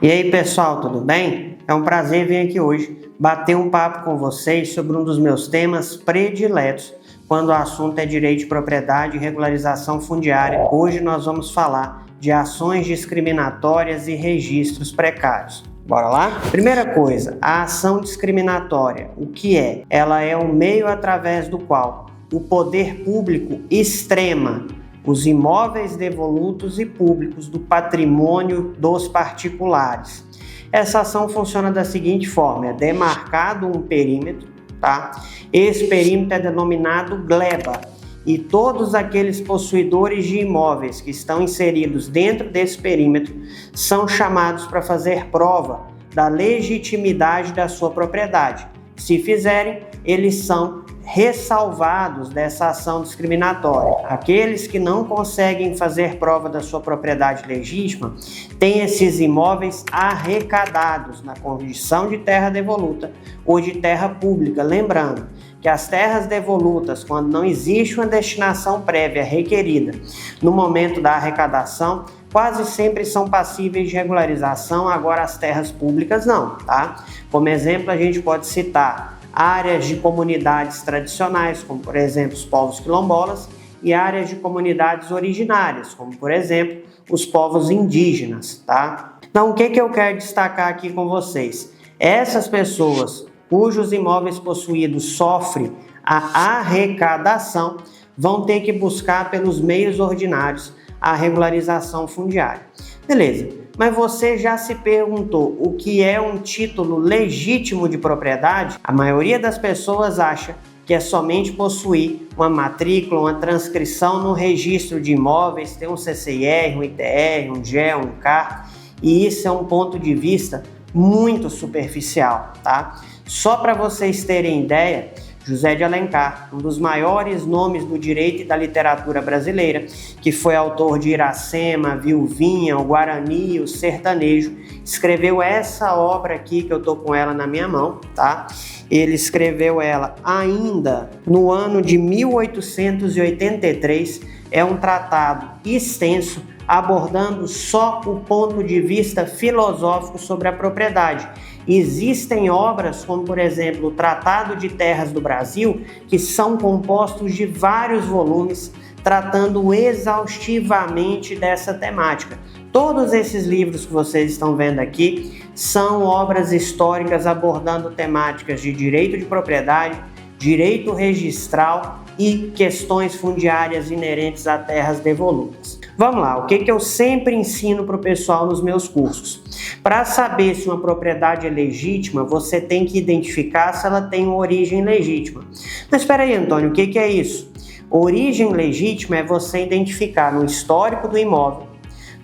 E aí pessoal, tudo bem? É um prazer vir aqui hoje bater um papo com vocês sobre um dos meus temas prediletos quando o assunto é direito de propriedade e regularização fundiária. Hoje nós vamos falar de ações discriminatórias e registros precários. Bora lá? Primeira coisa, a ação discriminatória. O que é? Ela é um meio através do qual o poder público extrema os imóveis devolutos e públicos do patrimônio dos particulares. Essa ação funciona da seguinte forma: é demarcado um perímetro, tá? Esse perímetro é denominado gleba e todos aqueles possuidores de imóveis que estão inseridos dentro desse perímetro são chamados para fazer prova da legitimidade da sua propriedade. Se fizerem, eles são ressalvados dessa ação discriminatória. Aqueles que não conseguem fazer prova da sua propriedade legítima têm esses imóveis arrecadados na condição de terra devoluta ou de terra pública. Lembrando que as terras devolutas, quando não existe uma destinação prévia requerida no momento da arrecadação, quase sempre são passíveis de regularização. Agora as terras públicas não, tá? Como exemplo, a gente pode citar áreas de comunidades tradicionais, como por exemplo os povos quilombolas, e áreas de comunidades originárias, como por exemplo os povos indígenas, tá? Então o que eu quero destacar aqui com vocês? Essas pessoas cujos imóveis possuídos sofrem a arrecadação vão ter que buscar pelos meios ordinários a regularização fundiária. Beleza, mas você já se perguntou o que é um título legítimo de propriedade? A maioria das pessoas acha que é somente possuir uma matrícula, uma transcrição no registro de imóveis, ter um CCIR, um ITR, um GE, um CAR, e isso é um ponto de vista muito superficial, tá? Só para vocês terem ideia, José de Alencar, um dos maiores nomes do direito e da literatura brasileira, que foi autor de Iracema, Viuvinha, o Guarani e o Sertanejo, escreveu essa obra aqui, que eu tô com ela na minha mão, tá? Ele escreveu ela ainda no ano de 1883, é um tratado extenso, abordando só o ponto de vista filosófico sobre a propriedade. Existem obras, como por exemplo o Tratado de Terras do Brasil, que são compostos de vários volumes, tratando exaustivamente dessa temática. Todos esses livros que vocês estão vendo aqui são obras históricas abordando temáticas de direito de propriedade, direito registral e questões fundiárias inerentes a terras devolutas. Vamos lá, o que eu sempre ensino para o pessoal nos meus cursos? Para saber se uma propriedade é legítima, você tem que identificar se ela tem uma origem legítima. Mas espera aí, Antônio, o que é isso? Origem legítima é você identificar no histórico do imóvel,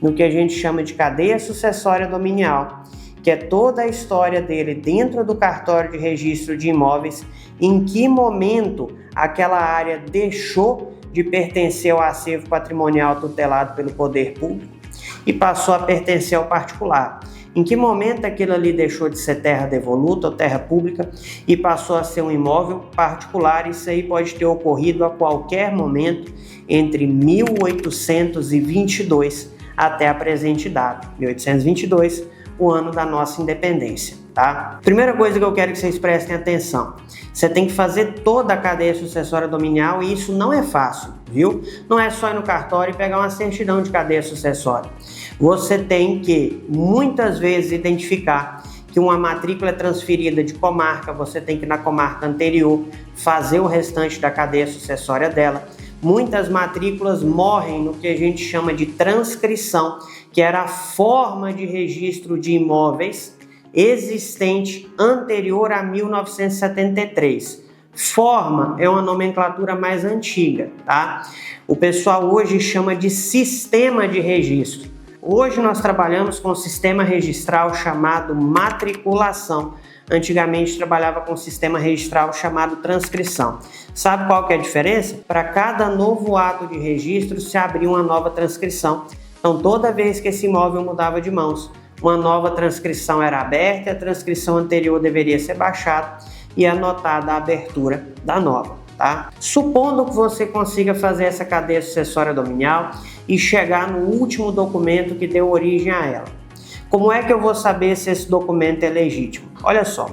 no que a gente chama de cadeia sucessória dominial, que é toda a história dele dentro do cartório de registro de imóveis, em que momento aquela área deixou de pertencer ao acervo patrimonial tutelado pelo poder público e passou a pertencer ao particular. Em que momento aquilo ali deixou de ser terra devoluta ou terra pública e passou a ser um imóvel particular? Isso aí pode ter ocorrido a qualquer momento entre 1822 até a presente data, 1822, o ano da nossa independência, tá? Primeira coisa que eu quero que vocês prestem atenção: você tem que fazer toda a cadeia sucessória dominial e isso não é fácil, viu? Não é só ir no cartório e pegar uma certidão de cadeia sucessória. Você tem que, muitas vezes, identificar que uma matrícula é transferida de comarca, você tem que ir na comarca anterior fazer o restante da cadeia sucessória dela. Muitas matrículas morrem no que a gente chama de transcrição, que era a forma de registro de imóveis existente anterior a 1973. Forma é uma nomenclatura mais antiga, tá? O pessoal hoje chama de sistema de registro. Hoje nós trabalhamos com um sistema registral chamado matriculação. Antigamente trabalhava com um sistema registral chamado transcrição. Sabe qual que é a diferença? Para cada novo ato de registro se abria uma nova transcrição. Então toda vez que esse imóvel mudava de mãos, uma nova transcrição era aberta e a transcrição anterior deveria ser baixada e anotada a abertura da nova, tá? Supondo que você consiga fazer essa cadeia sucessória dominial e chegar no último documento que deu origem a ela. Como é que eu vou saber se esse documento é legítimo? Olha só,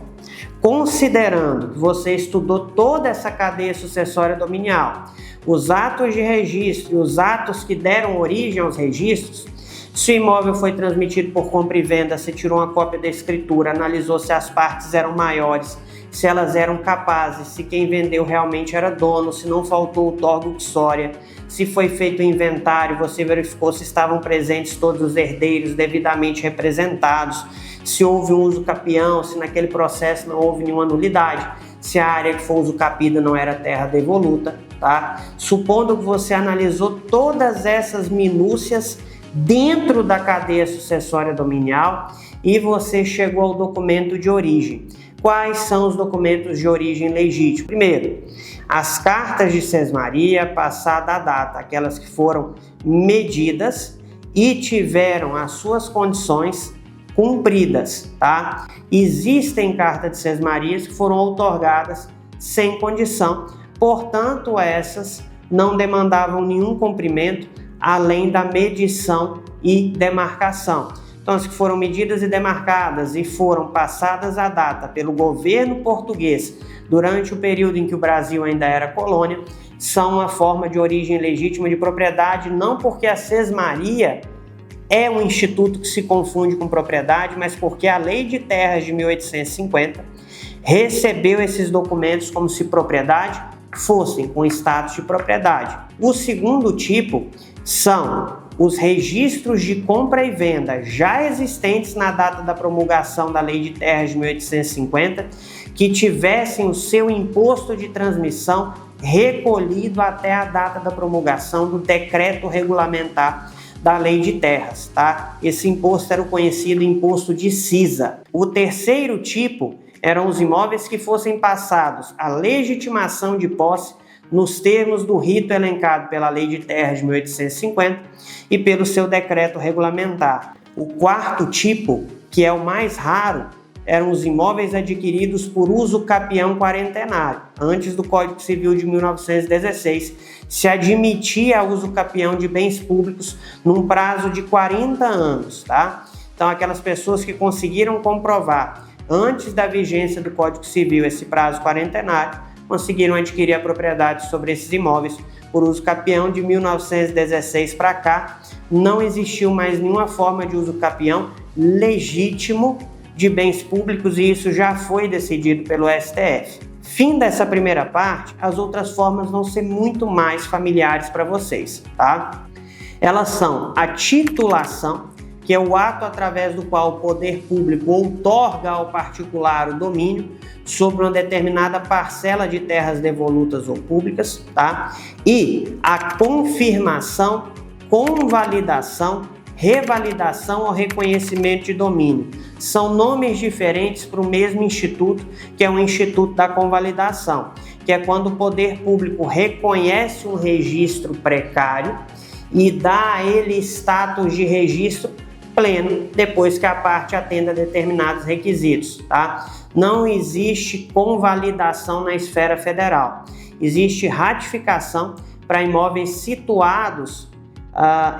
considerando que você estudou toda essa cadeia sucessória dominial, os atos de registro e os atos que deram origem aos registros, se o imóvel foi transmitido por compra e venda, você tirou uma cópia da escritura, analisou se as partes eram maiores, se elas eram capazes, se quem vendeu realmente era dono, se não faltou outorga uxória, se foi feito o inventário, você verificou se estavam presentes todos os herdeiros devidamente representados, se houve um uso capião, se naquele processo não houve nenhuma nulidade, se a área que foi usucapida não era terra devoluta, tá? Supondo que você analisou todas essas minúcias dentro da cadeia sucessória dominial e você chegou ao documento de origem. Quais são os documentos de origem legítima? Primeiro, as cartas de sesmaria passada a data, aquelas que foram medidas e tiveram as suas condições cumpridas, tá? Existem cartas de sesmarias que foram outorgadas sem condição, portanto, essas não demandavam nenhum cumprimento além da medição e demarcação. Então, as que foram medidas e demarcadas e foram passadas a data pelo governo português durante o período em que o Brasil ainda era colônia, são uma forma de origem legítima de propriedade, não porque a sesmaria é um instituto que se confunde com propriedade, mas porque a Lei de Terras de 1850 recebeu esses documentos como se propriedade fossem com status de propriedade. O segundo tipo são os registros de compra e venda já existentes na data da promulgação da Lei de Terras de 1850, que tivessem o seu imposto de transmissão recolhido até a data da promulgação do decreto regulamentar da Lei de Terras, tá? Esse imposto era o conhecido imposto de cisa. O terceiro tipo eram os imóveis que fossem passados a legitimação de posse nos termos do rito elencado pela Lei de Terras de 1850 e pelo seu decreto regulamentar. O quarto tipo, que é o mais raro, eram os imóveis adquiridos por uso capião quarentenário. Antes do Código Civil de 1916, se admitia uso capião de bens públicos num prazo de 40 anos, tá? Então, aquelas pessoas que conseguiram comprovar antes da vigência do Código Civil esse prazo quarentenário, conseguiram adquirir a propriedade sobre esses imóveis por uso capião. De 1916 para cá, não existiu mais nenhuma forma de uso capião legítimo de bens públicos e isso já foi decidido pelo STF. Fim dessa primeira parte, as outras formas vão ser muito mais familiares para vocês, tá? Elas são a titulação, que é o ato através do qual o poder público outorga ao particular o domínio sobre uma determinada parcela de terras devolutas ou públicas, tá? E a confirmação, convalidação, revalidação ou reconhecimento de domínio. São nomes diferentes para o mesmo instituto, que é o Instituto da Convalidação, que é quando o poder público reconhece um registro precário e dá a ele status de registro pleno depois que a parte atenda a determinados requisitos, tá? Não existe convalidação na esfera federal. Existe ratificação para imóveis situados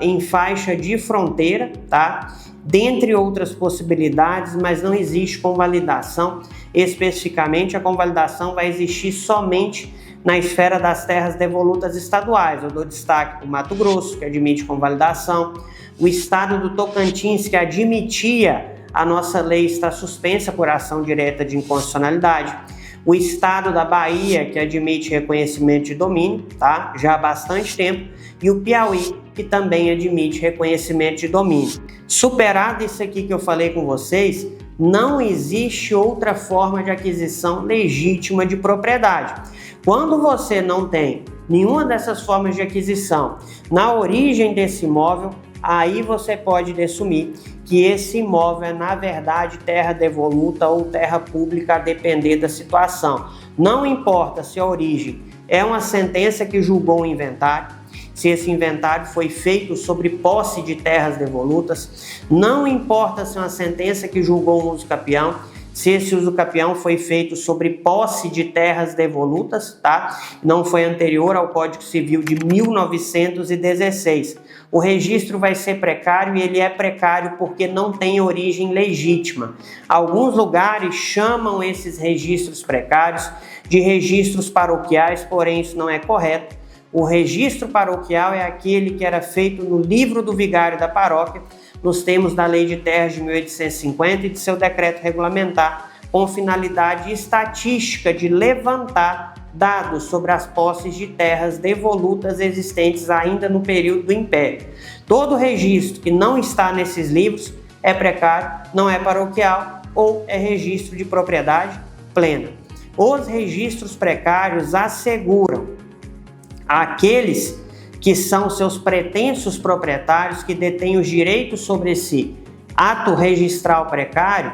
em faixa de fronteira, tá? Dentre outras possibilidades, mas não existe convalidação. Especificamente, a convalidação vai existir somente na esfera das terras devolutas estaduais. Eu dou destaque para o Mato Grosso, que admite convalidação. O estado do Tocantins, que admitia a nossa lei, está suspensa por ação direta de inconstitucionalidade. O estado da Bahia, que admite reconhecimento de domínio, tá? Já há bastante tempo. E o Piauí, que também admite reconhecimento de domínio. Superado isso aqui que eu falei com vocês, não existe outra forma de aquisição legítima de propriedade. Quando você não tem nenhuma dessas formas de aquisição na origem desse imóvel, aí você pode assumir que esse imóvel é, na verdade, terra devoluta ou terra pública, a depender da situação. Não importa se a origem é uma sentença que julgou um inventário, se esse inventário foi feito sobre posse de terras devolutas, não importa se é uma sentença que julgou um uso capião, se esse uso capião foi feito sobre posse de terras devolutas, tá? Não foi anterior ao Código Civil de 1916. o registro vai ser precário e ele é precário porque não tem origem legítima. Alguns lugares chamam esses registros precários de registros paroquiais, porém isso não é correto. O registro paroquial é aquele que era feito no livro do vigário da paróquia, nos termos da Lei de Terras de 1850 e de seu decreto regulamentar, com finalidade estatística de levantar dados sobre as posses de terras devolutas existentes ainda no período do Império. Todo registro que não está nesses livros é precário, não é paroquial ou é registro de propriedade plena. Os registros precários asseguram àqueles que são seus pretensos proprietários, que detêm os direitos sobre esse ato registral precário,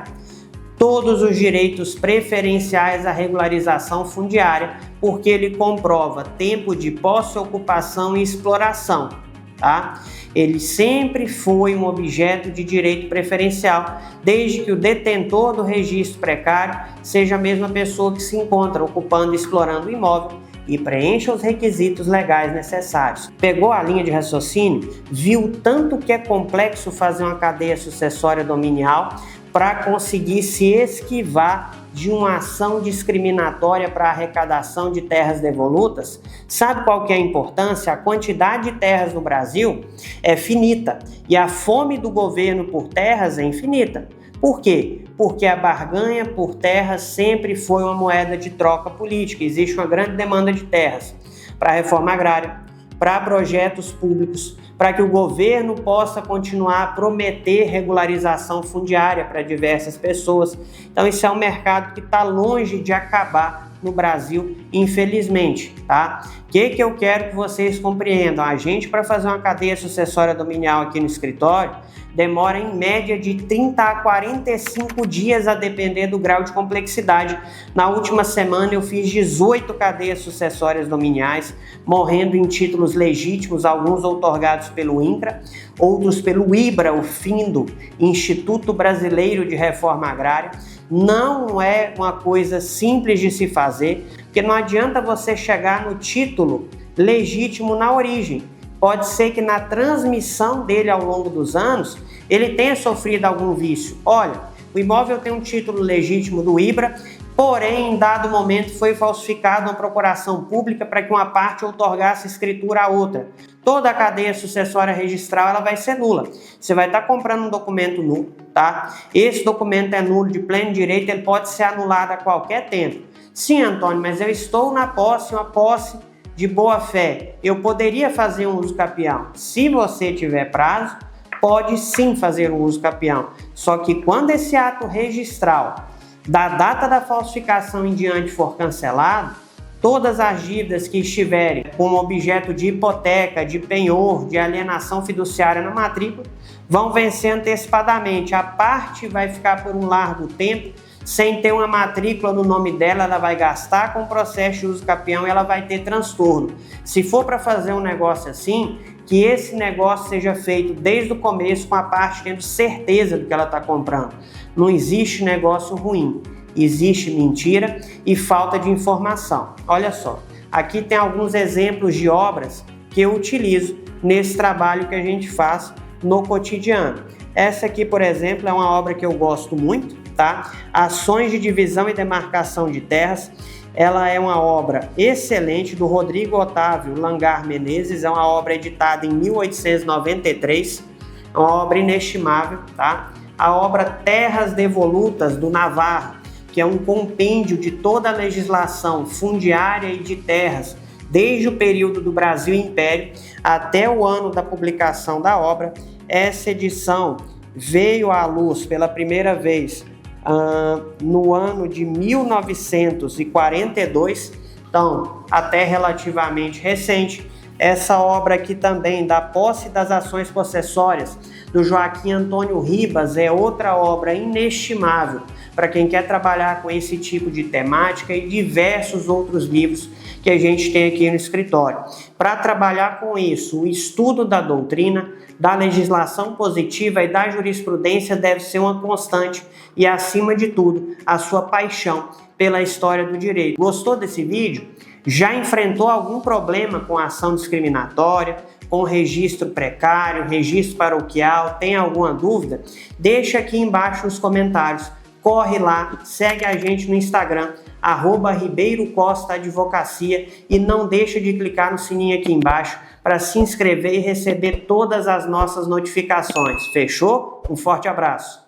todos os direitos preferenciais à regularização fundiária, porque ele comprova tempo de posse, ocupação e exploração, tá? Ele sempre foi um objeto de direito preferencial, desde que o detentor do registro precário seja a mesma pessoa que se encontra ocupando e explorando o imóvel e preencha os requisitos legais necessários. Pegou a linha de raciocínio, viu tanto que é complexo fazer uma cadeia sucessória dominial para conseguir se esquivar de uma ação discriminatória para arrecadação de terras devolutas? Sabe qual que é a importância? A quantidade de terras no Brasil é finita e a fome do governo por terras é infinita. Por quê? Porque a barganha por terras sempre foi uma moeda de troca política. Existe uma grande demanda de terras para a reforma agrária, para projetos públicos, para que o governo possa continuar a prometer regularização fundiária para diversas pessoas. Então, isso é um mercado que está longe de acabar no Brasil, infelizmente, tá? O que eu quero que vocês compreendam? A gente, para fazer uma cadeia sucessória dominial aqui no escritório, demora em média de 30 a 45 dias, a depender do grau de complexidade. Na última semana eu fiz 18 cadeias sucessórias dominiais, morrendo em títulos legítimos, alguns outorgados pelo INCRA, outros pelo IBRA, o FINDO, Instituto Brasileiro de Reforma Agrária. Não é uma coisa simples de se fazer, porque não adianta você chegar no título legítimo na origem. Pode ser que na transmissão dele ao longo dos anos, ele tenha sofrido algum vício. Olha, o imóvel tem um título legítimo do IBRA, porém, em dado momento, foi falsificado uma procuração pública para que uma parte outorgasse escritura à outra. Toda a cadeia sucessória registral ela vai ser nula. Você vai estar comprando um documento nulo, tá? Esse documento é nulo de pleno direito, ele pode ser anulado a qualquer tempo. Sim, Antônio, mas eu estou na posse, uma posse de boa fé. Eu poderia fazer um uso capião. Se você tiver prazo, pode sim fazer um uso capião. Só que quando esse ato registral da data da falsificação em diante for cancelado, todas as dívidas que estiverem como objeto de hipoteca, de penhor, de alienação fiduciária na matrícula, vão vencer antecipadamente. A parte vai ficar por um largo tempo sem ter uma matrícula no nome dela, ela vai gastar com o processo de uso capião e ela vai ter transtorno. Se for para fazer um negócio assim, que esse negócio seja feito desde o começo com a parte tendo certeza do que ela está comprando. Não existe negócio ruim. Existe mentira e falta de informação. Olha só, aqui tem alguns exemplos de obras que eu utilizo nesse trabalho que a gente faz no cotidiano. Essa aqui, por exemplo, é uma obra que eu gosto muito, tá? Ações de divisão e demarcação de terras. Ela é uma obra excelente do Rodrigo Otávio Langar Menezes, é uma obra editada em 1893, é uma obra inestimável, tá? A obra Terras Devolutas do Navarro, que é um compêndio de toda a legislação fundiária e de terras, desde o período do Brasil Império até o ano da publicação da obra. Essa edição veio à luz pela primeira vez no ano de 1942, então até relativamente recente. Essa obra aqui também, da posse das ações possessórias, do Joaquim Antônio Ribas, é outra obra inestimável para quem quer trabalhar com esse tipo de temática, e diversos outros livros que a gente tem aqui no escritório. Para trabalhar com isso, o estudo da doutrina, da legislação positiva e da jurisprudência deve ser uma constante e, acima de tudo, a sua paixão pela história do direito. Gostou desse vídeo? Já enfrentou algum problema com a ação discriminatória, com registro precário, registro paroquial, tem alguma dúvida? Deixa aqui embaixo nos comentários. Corre lá, segue a gente no Instagram, @Ribeiro Costa Advocacia, e não deixa de clicar no sininho aqui embaixo para se inscrever e receber todas as nossas notificações. Fechou? Um forte abraço!